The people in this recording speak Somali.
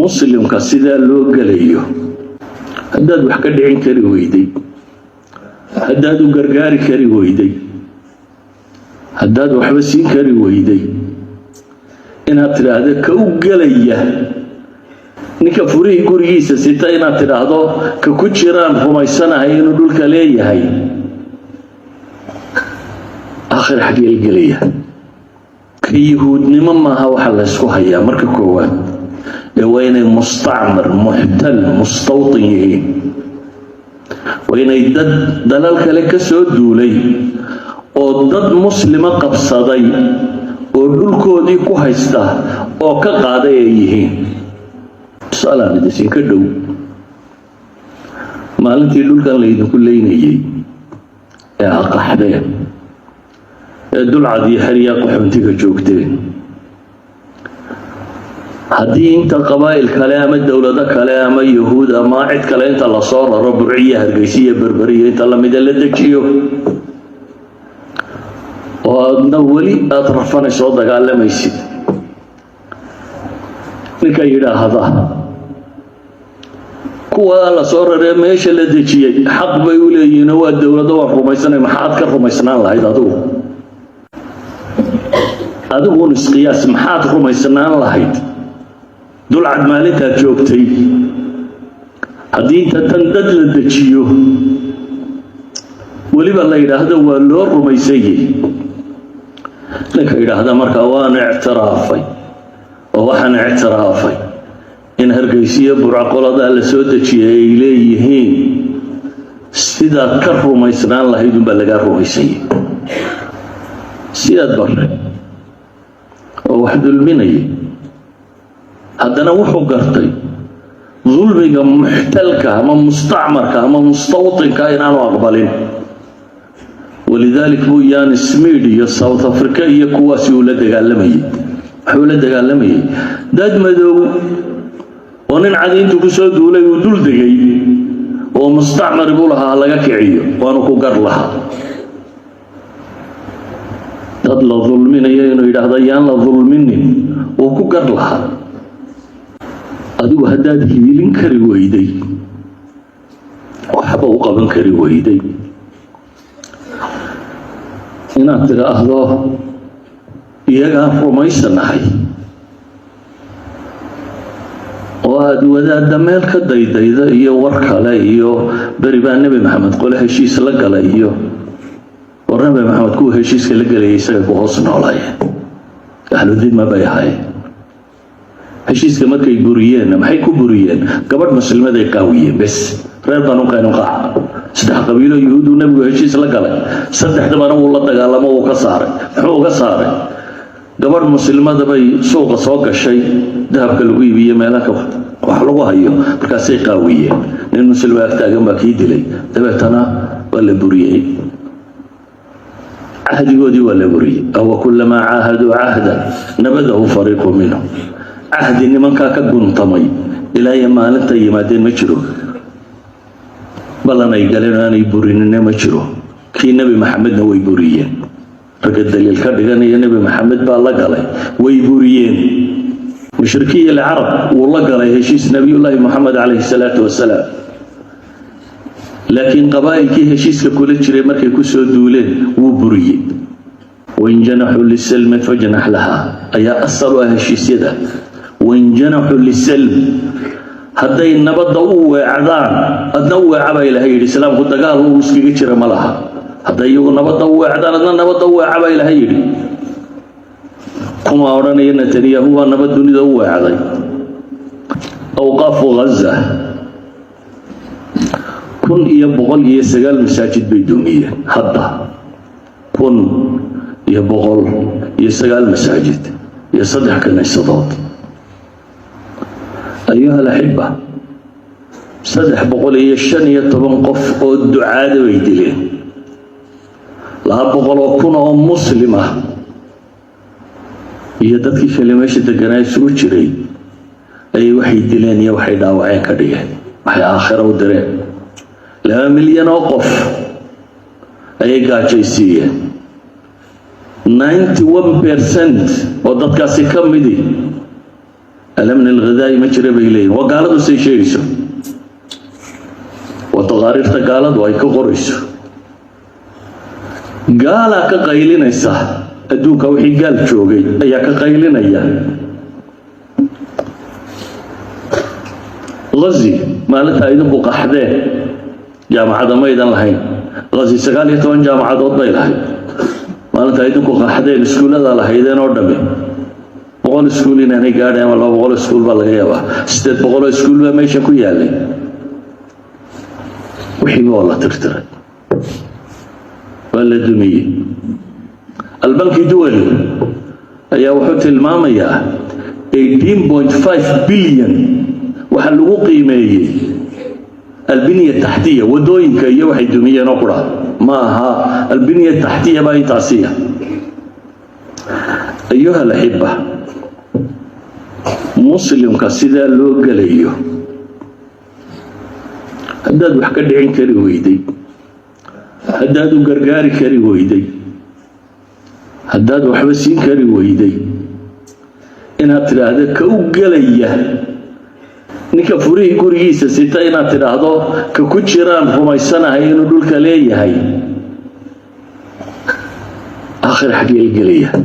مسلم كسيدا لو قليو هداد وحكا دعين كري ويدي هداد وقرقاري كري ويدي هداد وحبسين كري ويدي إنها تراهده كو قليه ninka furihii gurigiisa sita inaad tidhaahdo ka ku jiraan rumaysanahay inuu dhulka leeyahay aakhir xagee gelaya ka yuhuudnimo maaha waxa la isku hayaa marka koowaad ee waa inay mustacmar muxtal mustawtin yihiin waa inay dad dalal kale ka soo duulay oo dad muslima qabsaday oo dhulkoodii ku haysta oo ka qaaday ay yihiin سؤال دسين كدو maalintii dhulkan la idinku leynayay ee aqaxdeen ee dulcadii xiriya qaxoontiga joogteen haddii inta qabaa'il kale ama dowlado kale ama yahuud ama cid kale inta la soo raro burciya hargeysiya berberiya inta la mid la dejiyo oo aadna weli aad rafanayso dagaalamaysid ninka yidhaahda kuwa la soo raree meesha la dejiyay xaq bay u leeyihiin waa dowladda wax rumaysanay maxaad ka rumaysnaan lahayd adigu nisqiyaas maxaad rumaysnaan lahayd dulcad maalintaad joogtay haddii inta tan dad la dejiyo weliba la yidhaahdo waa loo rumaysayey ninka yidhaahda markaa waan ictiraafay oo waxaan ictiraafay in hargeysiya burcaqolada la soo dejiyay ay leeyihiin sidaad ka rumaysnaan lahayd unbaa lagaa rumaysayay sidaad barre oo wax dulminayay haddana wuxuu gartay dulmiga muxtalka ama mustacmarka ama mustawtinka inaanu aqbalin walidalik buu Ian Smith iyo South Africa iyo kuwaasi uu la dagaalamayay dad madow oo nin cadiintu ku soo duulay uu dul degay oo mustacmar buu lahaa laga kiciyo waanu ku gar lahaa dad la dulminayo inuu yidhaahdo yaan la dulminin oo ku gar lahaa adigu haddaad hiilin kari weyday waxba u qaban kari weyday inaad tidhaahdo iyagaan rumaysanahay oo aad wadaadda meel ka daydayda iyo war kale iyo beri baa nebi maxamed qole heshiis la galay iyo war nebi maxamed kuwa heshiiska la galayay isaga ku hoos noolaayeen ahludima bay ahaayeen heshiiska markay buriyeen maxay ku buriyeen gabadh muslimada ay qaawiyeen bes reer banu qaynuqaac saddex qabiilo yahuudu nebigu heshiis la galay saddexdaba uu la dagaalamo uu ka saaray muxuu uga saaray gabadh muslimada bay suuqa soo gashay dahabka lagu iibiyo meelaha wax lagu hayo markaasay qaawiyeen nin muslim agtaagan baa kii dilay dabeetana waa la buriyey cahdigoodii waa la buriyey aw kullama caahadu cahdan nabadahu fariiqu minhum cahdi nimankaa ka guntamay ilaa iyo maalinta yimaadeen ma jiro balan ay galeen aanay burinina ma jiro kii nebi maxamedna way buriyeen ragga daliil ka dhiganaya nebi maxamed baa la galay way buriyeen mushrikiin العرب wuu la galay heshiis nabiyullaahi maxamed calayhi salaatu wasalaam laakiin qabaa'ilkii heshiiska kula jiray markay ku soo duuleen wuu buriyey wain janaxuu lisalmi fajnax lahaa ayaa asalu ah heshiisyada wain janaxuu lisalm hadday nabadda u weecdaan adna u weeca baa ilaahay yidhi islaamku dagaal uu iskaga jira ma laha hadday iyagu nabadda u weecdaan adna nabadda u weeca baa ilaahay yidhi kuma odhanaya netanyahu waa nabad dunida u weecday awqaafu ghaza 1,109 masaajid bay dumiyeen hadda 1,109 masaajid iyo 3 kaniisadood أيها الأحبة 315 qof oo ducaada way dileen 200 kun oo muslima iyo dadkii kale meesha deganaa isugu jiray ay waxay dileen iyo waxay dhaawaceen ka dhigeen waxay aakhiro u direen 2 milyan oo qof ayay gaajaysiiyeen 91% oo dadkaasi ka midi الأمن الغذائي ما جرى بيلين وقالوا سيشيرسو وتغارير تقالد وأي كغرسو قال كقيلين إسا أدوك وحي قال شوقي أيا كقيلين أيا غزي مالتها إذن بقى حدين جامعة ميدان لهين غزي سقال يتوان جامعة ضد لهين مالتها إذن بقى حدين سكولة لهيدين أردمي بقول سكولين أنا قاعد أعمل بقول سكول بالغيابة ستة بقول سكول ما يشكو يالي وحين والله ترتر ولا دمية البنك الدولي أي وحدة المامية 18.5 بليون وحلو قيمة البنية التحتية ودوين كي يوحي دمية نقرة ماها البنية التحتية باي تعصية أيها الأحبة مسلم كسيدا لو قليو هداد وحكا دعين كري ويدي هداد وقرقاري كري ويدي هداد وحبسين كري ويدي إنها تلاهدا كو قليا نكا فريه قريسة سيتا إنها تلاهدا ككوشيران رميسانا هاي ندول كليه هاي آخر حقيقة القليا